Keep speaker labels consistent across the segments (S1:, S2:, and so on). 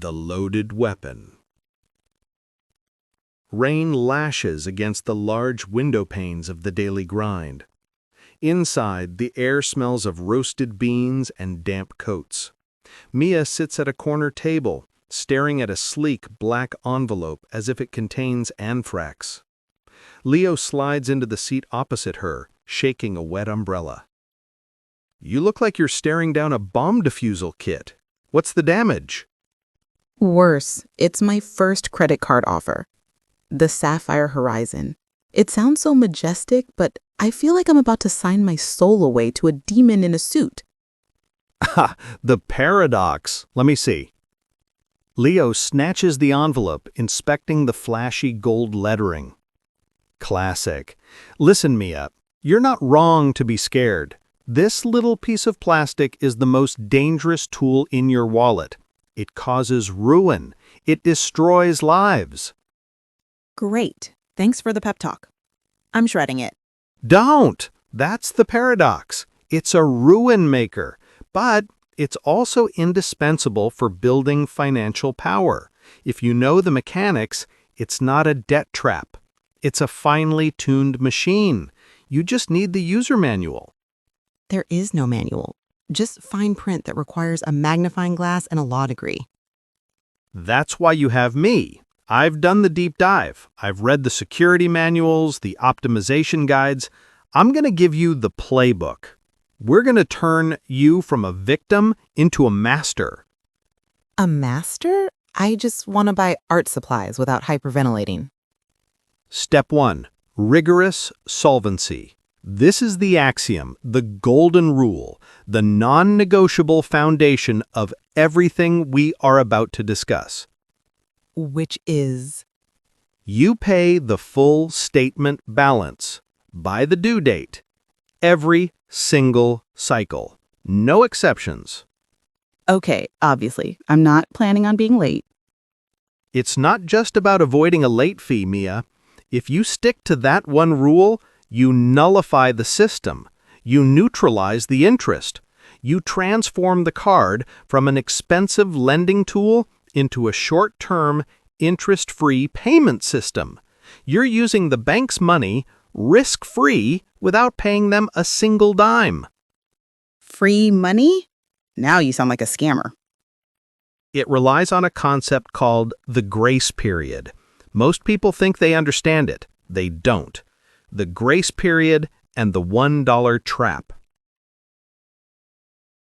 S1: the loaded weapon. Rain lashes against the large window panes of the daily grind. Inside, the air smells of roasted beans and damp coats. Mia sits at a corner table, staring at a sleek black envelope as if it contains anthrax. Leo slides into the seat opposite her, shaking a wet umbrella. "You look like you're staring down a bomb defusal kit. What's the damage?"
S2: Worse, it's my first credit card offer. The Sapphire Horizon. It sounds so majestic, but I feel like I'm about to sign my soul away to a demon in a suit.
S1: Ha! The paradox. Let me see. Leo snatches the envelope, inspecting the flashy gold lettering. Classic. Listen, Mia, you're not wrong to be scared. This little piece of plastic is the most dangerous tool in your wallet. It causes ruin. It destroys lives.
S3: Great. Thanks for the pep talk. I'm shredding it.
S1: Don't! That's the paradox. It's a ruin maker, but it's also indispensable for building financial power. If you know the mechanics, it's not a debt trap. It's a finely tuned machine. You just need the user manual.
S3: There is no manual, just fine print that requires a magnifying glass and a law degree.
S1: That's why you have me. I've done the deep dive. I've read the security manuals, the optimization guides. I'm going to give you the playbook. We're going to turn you from a victim into a master.
S3: A master? I just want to buy art supplies without hyperventilating.
S1: Step 1. Rigorous solvency. This is the axiom, the golden rule, the non-negotiable foundation of everything we are about to discuss.
S3: Which is?
S1: You pay the full statement balance by the due date, every single cycle. No exceptions.
S2: Okay, obviously, I'm not planning on being late.
S1: It's not just about avoiding a late fee, Mia. If you stick to that one rule, you nullify the system. You neutralize the interest. You transform the card from an expensive lending tool into a short-term, interest-free payment system. You're using the bank's money risk-free without paying them a single dime.
S2: Free money? Now you sound like a scammer.
S1: It relies on a concept called the grace period. Most people think they understand it. They don't. The grace period and the $1 trap.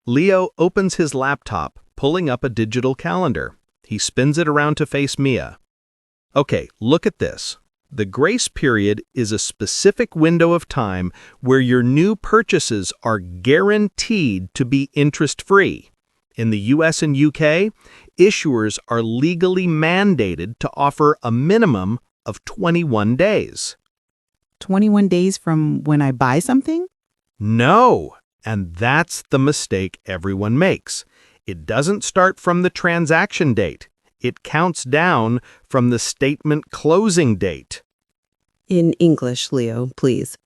S1: Leo opens his laptop, pulling up a digital calendar. He spins it around to face Mia. Okay, look at this. The grace period is a specific window of time where your new purchases are guaranteed to be interest-free. In the US and UK, issuers are legally mandated to offer a minimum of 21 days.
S2: 21 days from when I buy something?
S1: No, and that's the mistake everyone makes. It doesn't start from the transaction date. It counts down from the statement closing date.
S3: In English, Leo, please.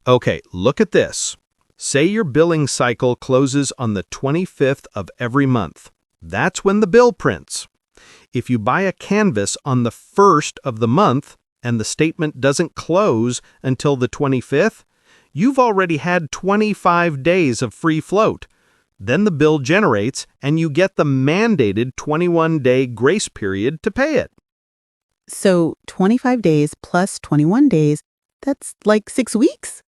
S1: Okay, look at this. Say your billing cycle closes on the 25th of every month. That's when the bill prints. If you buy a canvas on the 1st of the month and the statement doesn't close until the 25th, you've already had 25 days of free float. Then the bill generates and you get the mandated 21-day grace period to pay it.
S2: So 25 days plus 21 days, that's like 6 weeks?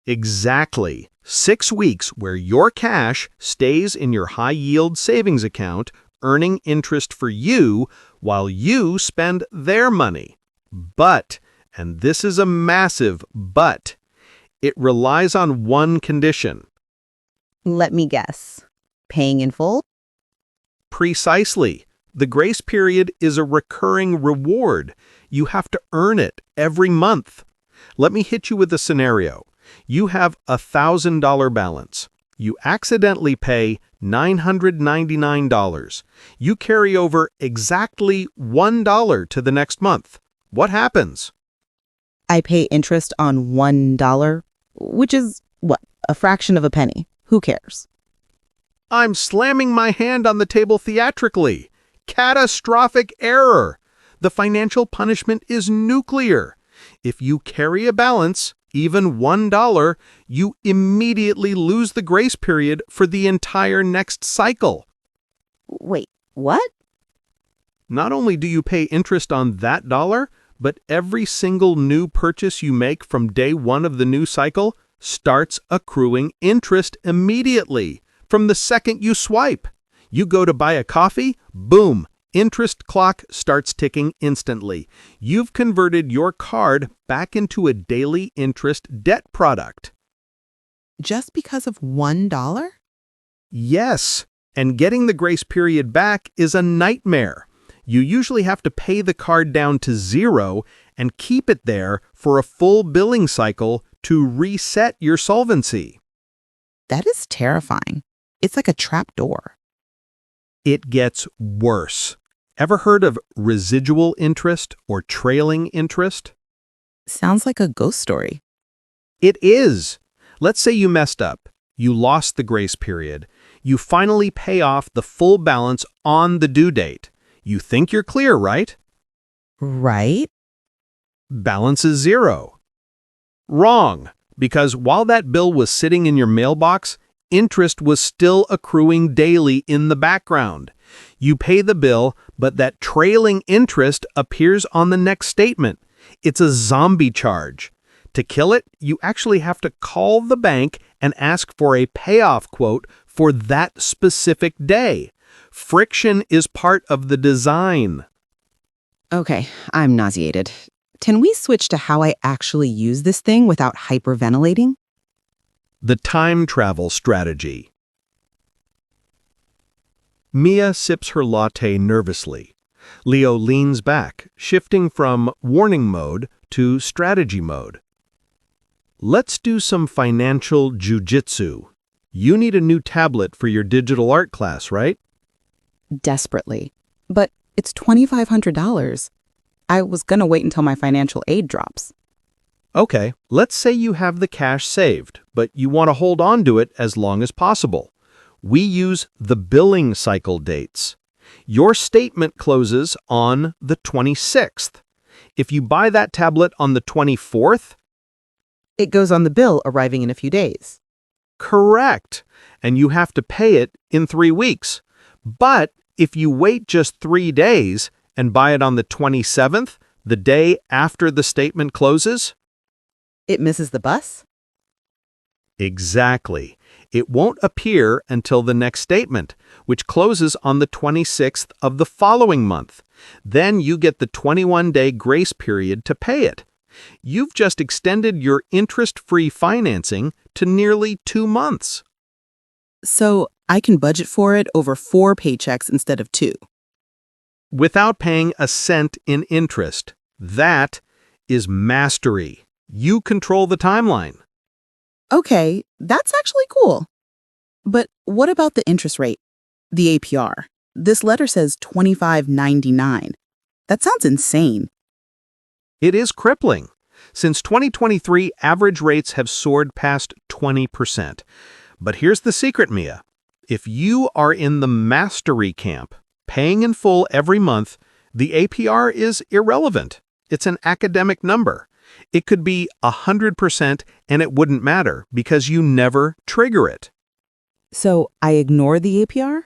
S1: Exactly. 6 weeks where your cash stays in your high-yield savings account, earning interest for you while you spend their money. But, and this is a massive but, it relies on one condition.
S2: Let me guess. Paying in full?
S1: Precisely. The grace period is a recurring reward. You have to earn it every month. Let me hit you with a scenario. You have a $1,000 balance. You accidentally pay $999. You carry over exactly $1 to the next month. What happens?
S2: I pay interest on $1, which is, what, a fraction of a penny. Who cares?
S1: I'm slamming my hand on the table theatrically. Catastrophic error. The financial punishment is nuclear. If you carry a balance, even $1, you immediately lose the grace period for the entire next cycle.
S3: Wait, what?
S1: Not only do you pay interest on that dollar, but every single new purchase you make from day one of the new cycle starts accruing interest immediately from the second you swipe. You go to buy a coffee, boom, interest clock starts ticking instantly. You've converted your card back into a daily interest debt product.
S3: Just because of $1?
S1: Yes, and getting the grace period back is a nightmare. You usually have to pay the card down to 0 and keep it there for a full billing cycle to reset your solvency.
S3: That is terrifying. It's like a trap door.
S1: It gets worse. Ever heard of residual interest or trailing interest?
S2: Sounds like a ghost story.
S1: It is. Let's say you messed up. You lost the grace period. You finally pay off the full balance on the due date. You think you're clear, right?
S3: Right?
S1: Balance is 0. Wrong, because while that bill was sitting in your mailbox, interest was still accruing daily in the background. You pay the bill, but that trailing interest appears on the next statement. It's a zombie charge. To kill it, you actually have to call the bank and ask for a payoff quote for that specific day. Friction is part of the design.
S3: Okay, I'm nauseated. Can we switch to how I actually use this thing without hyperventilating?
S1: The time travel strategy. Mia sips her latte nervously. Leo leans back, shifting from warning mode to strategy mode. Let's do some financial jujitsu. You need a new tablet for your digital art class, right?
S2: Desperately. But it's $2,500. I was gonna wait until my financial aid drops.
S1: Okay, let's say you have the cash saved, but you want to hold on to it as long as possible. We use the billing cycle dates. Your statement closes on the 26th. If you buy that tablet on the 24th,
S3: It goes on the bill arriving in a few days.
S1: correct, and you have to pay it in 3 weeks. But if you wait just 3 days and buy it on the 27th, the day after the statement closes,
S3: It misses the bus?
S1: exactly. It won't appear until the next statement, which closes on the 26th of the following month. Then you get the 21-day grace period to pay it. You've just extended your interest-free financing to nearly 2 months.
S2: So I can budget for it over 4 paychecks instead of 2.
S1: Without paying a cent in interest. That is mastery. You control the timeline.
S2: Okay, that's actually cool. But what about the interest rate? The APR. This letter says $25.99. That sounds insane.
S1: It is crippling. Since 2023, average rates have soared past 20%. But here's the secret, Mia. If you are in the mastery camp, paying in full every month, the APR is irrelevant. It's an academic number. It could be 100% and it wouldn't matter because you never trigger it.
S2: So I ignore the APR?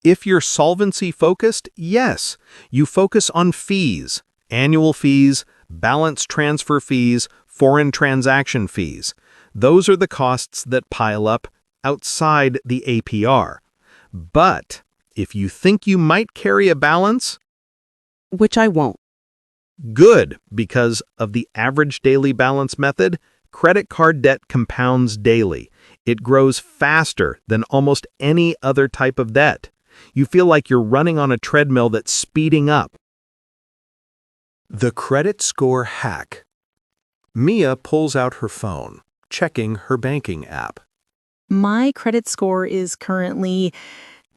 S1: If you're solvency focused, yes. You focus on fees, annual fees, balance transfer fees, foreign transaction fees. Those are the costs that pile up outside the APR. But if you think you might carry a balance,
S2: Which I won't.
S1: good, because of the average daily balance method, credit card debt compounds daily. It grows faster than almost any other type of debt. You feel like you're running on a treadmill that's speeding up. The credit score hack. Mia pulls out her phone, checking her banking app.
S4: My credit score is currently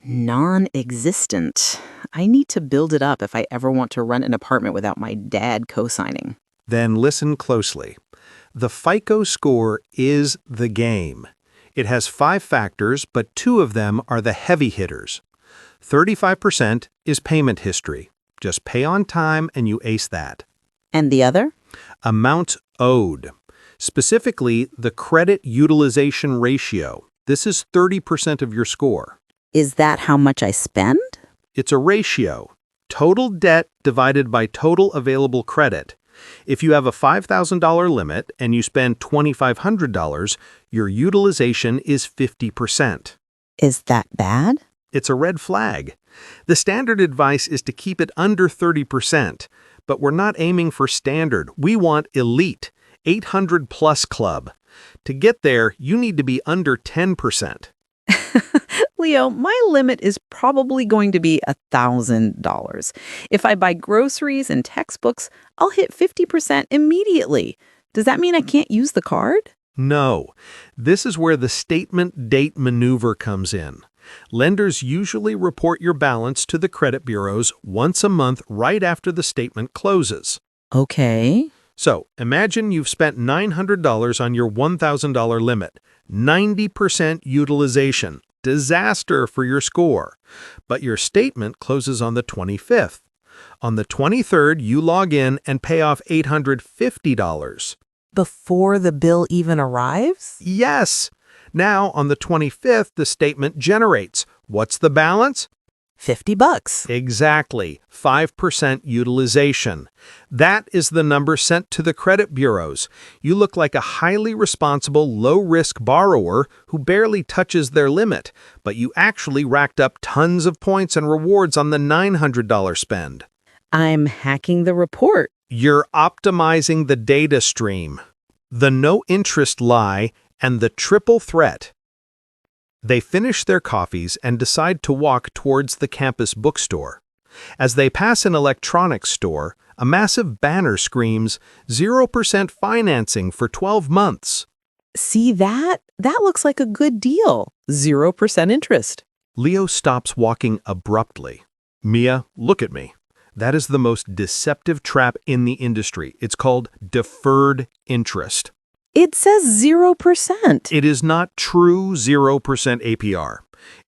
S4: non-existent. I need to build it up if I ever want to rent an apartment without my dad co-signing.
S1: Then listen closely. The FICO score is the game. It has 5 factors, but 2 of them are the heavy hitters. 35% is payment history. Just pay on time and you ace that.
S4: And the other?
S1: Amount owed. Specifically, the credit utilization ratio. This is 30% of your score.
S4: Is that how much I spend?
S1: It's a ratio. Total debt divided by total available credit. If you have a $5,000 limit and you spend $2,500, your utilization is 50%.
S4: Is that bad?
S1: It's a red flag. The standard advice is to keep it under 30%, but we're not aiming for standard. We want elite, 800 plus club. To get there, you need to be under 10%.
S4: Leo, my limit is probably going to be $1,000. If I buy groceries and textbooks, I'll hit 50% immediately. Does that mean I can't use the card?
S1: No. This is where the statement date maneuver comes in. Lenders usually report your balance to the credit bureaus once a month right after the statement closes.
S4: Okay.
S1: So, imagine you've spent $900 on your $1,000 limit. 90% utilization. Disaster for your score. But your statement closes on the 25th. On the 23rd, you log in and pay off $850.
S5: Before the bill even arrives?
S1: Yes! Now, on the 25th, the statement generates. What's the balance?
S5: $50.
S1: Exactly. 5% utilization. That is the number sent to the credit bureaus. You look like a highly responsible, low-risk borrower who barely touches their limit, but you actually racked up tons of points and rewards on the $900 spend.
S4: I'm hacking the report.
S1: You're optimizing the data stream. The no-interest lie and the triple threat. They finish their coffees and decide to walk towards the campus bookstore. As they pass an electronics store, a massive banner screams, 0% financing for 12 months.
S5: See that? That looks like a good deal. 0% interest.
S1: Leo stops walking abruptly. Mia, look at me. That is the most deceptive trap in the industry. It's called deferred interest.
S5: It says 0%.
S1: It is not true 0% APR.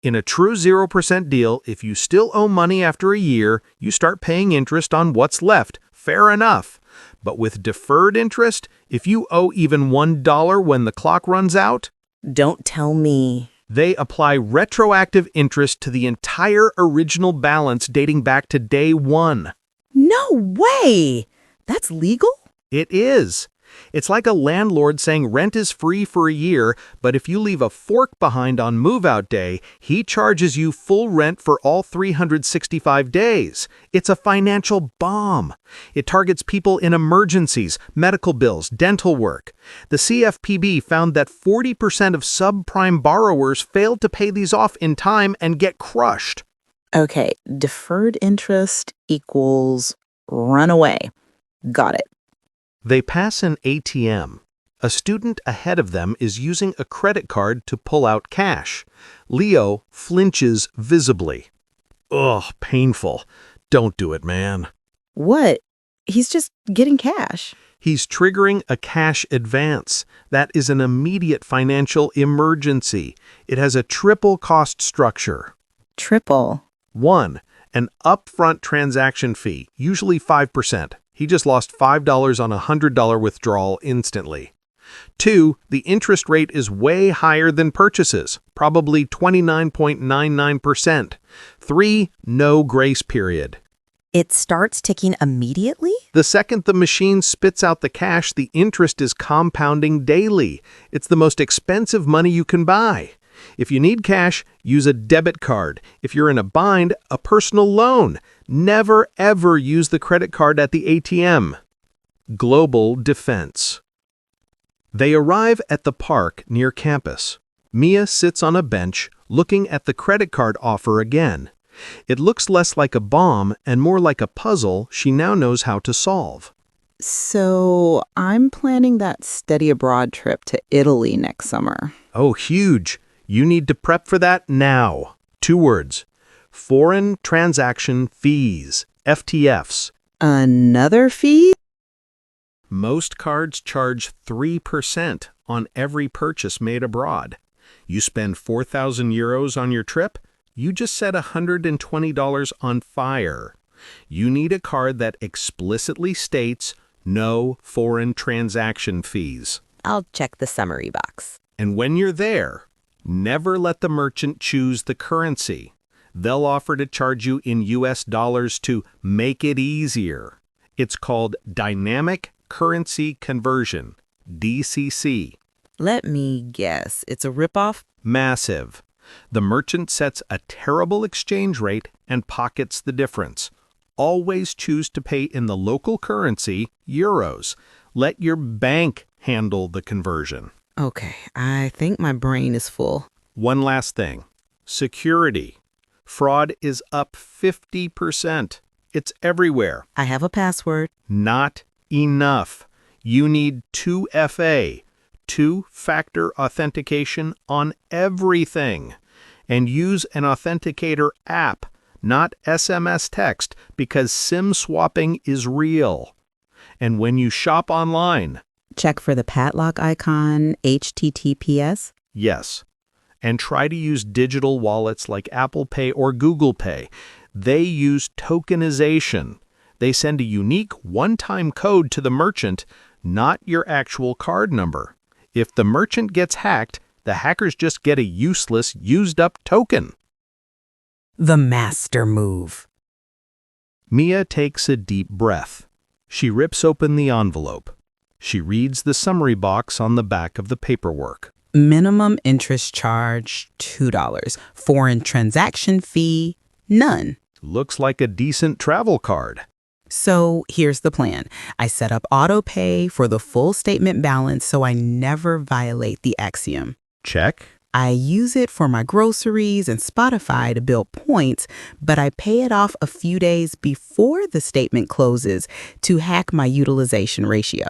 S1: In a true 0% deal, if you still owe money after a year, you start paying interest on what's left. Fair enough. But with deferred interest, if you owe even $1 when the clock runs out,
S5: Don't tell me.
S1: they apply retroactive interest to the entire original balance dating back to day one.
S5: No way! That's legal?
S1: It is. It's like a landlord saying rent is free for a year, but if you leave a fork behind on move-out day, he charges you full rent for all 365 days. It's a financial bomb. It targets people in emergencies, medical bills, dental work. The CFPB found that 40% of subprime borrowers failed to pay these off in time and get crushed.
S4: Okay, deferred interest equals runaway. Got it.
S1: They pass an ATM. A student ahead of them is using a credit card to pull out cash. Leo flinches visibly. Ugh, painful. Don't do it, man.
S4: What? He's just getting cash.
S1: He's triggering a cash advance. That is an immediate financial emergency. It has a triple cost structure.
S4: Triple.
S1: 1. An upfront transaction fee, usually 5%. He just lost $5 on a $100 withdrawal instantly. 2. The interest rate is way higher than purchases, probably 29.99%. 3. No grace period.
S5: It starts ticking immediately?
S1: The second the machine spits out the cash, the interest is compounding daily. It's the most expensive money you can buy. If you need cash, use a debit card. If you're in a bind, a personal loan. Never, ever use the credit card at the ATM. Global defense. They arrive at the park near campus. Mia sits on a bench, looking at the credit card offer again. It looks less like a bomb and more like a puzzle she now knows how to solve.
S4: So I'm planning that study abroad trip to Italy next summer.
S1: Oh, huge. You need to prep for that now. 2 words. Foreign Transaction Fees, FTFs.
S4: Another fee?
S1: Most cards charge 3% on every purchase made abroad. You spend 4,000 euros on your trip, you just set $120 on fire. You need a card that explicitly states no foreign transaction fees.
S5: I'll check the summary box.
S1: And when you're there, never let the merchant choose the currency. They'll offer to charge you in US dollars to make it easier. It's called Dynamic Currency Conversion, DCC.
S2: Let me guess, it's a ripoff?
S1: Massive. The merchant sets a terrible exchange rate and pockets the difference. Always choose to pay in the local currency, euros. Let your bank handle the conversion.
S2: Okay, I think my brain is full.
S1: One last thing. Security. Fraud is up 50%. It's everywhere.
S2: I have a password.
S1: Not enough. You need 2FA, two-factor authentication on everything. And use an authenticator app, not SMS text, because SIM swapping is real. And when you shop online,
S3: Check for the padlock icon, HTTPS.
S1: yes. And try to use digital wallets like Apple Pay or Google Pay. They use tokenization. They send a unique one-time code to the merchant, not your actual card number. If the merchant gets hacked, the hackers just get a useless, used-up token.
S2: The master move.
S1: Mia takes a deep breath. She rips open the envelope. She reads the summary box on the back of the paperwork.
S2: Minimum interest charge, $2. Foreign transaction fee, none.
S1: Looks like a decent travel card.
S2: So here's the plan. I set up auto pay for the full statement balance so I never violate the axiom.
S1: Check.
S2: I use it for my groceries and Spotify to build points, but I pay it off a few days before the statement closes to hack my utilization ratio.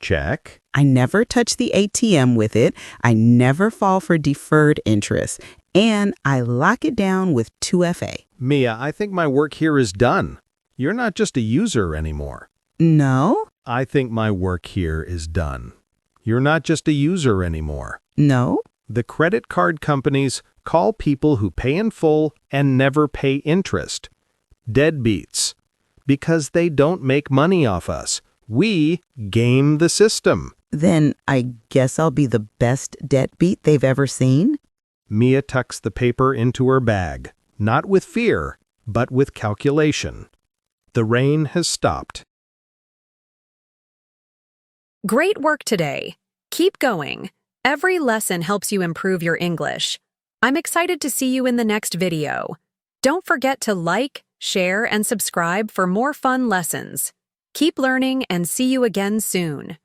S1: Check.
S2: I never touch the ATM with it. I never fall for deferred interest. And I lock it down with 2FA.
S1: Mia, I think my work here is done. You're not just a user anymore.
S2: No?
S1: I think my work here is done. You're not just a user anymore.
S2: No?
S1: The credit card companies call people who pay in full and never pay interest deadbeats, because they don't make money off us. We game the system.
S2: Then I guess I'll be the best deadbeat they've ever seen?
S1: Mia tucks the paper into her bag, not with fear, but with calculation. The rain has stopped.
S6: Great work today. Keep going. Every lesson helps you improve your English. I'm excited to see you in the next video. Don't forget to like, share, and subscribe for more fun lessons. Keep learning and see you again soon.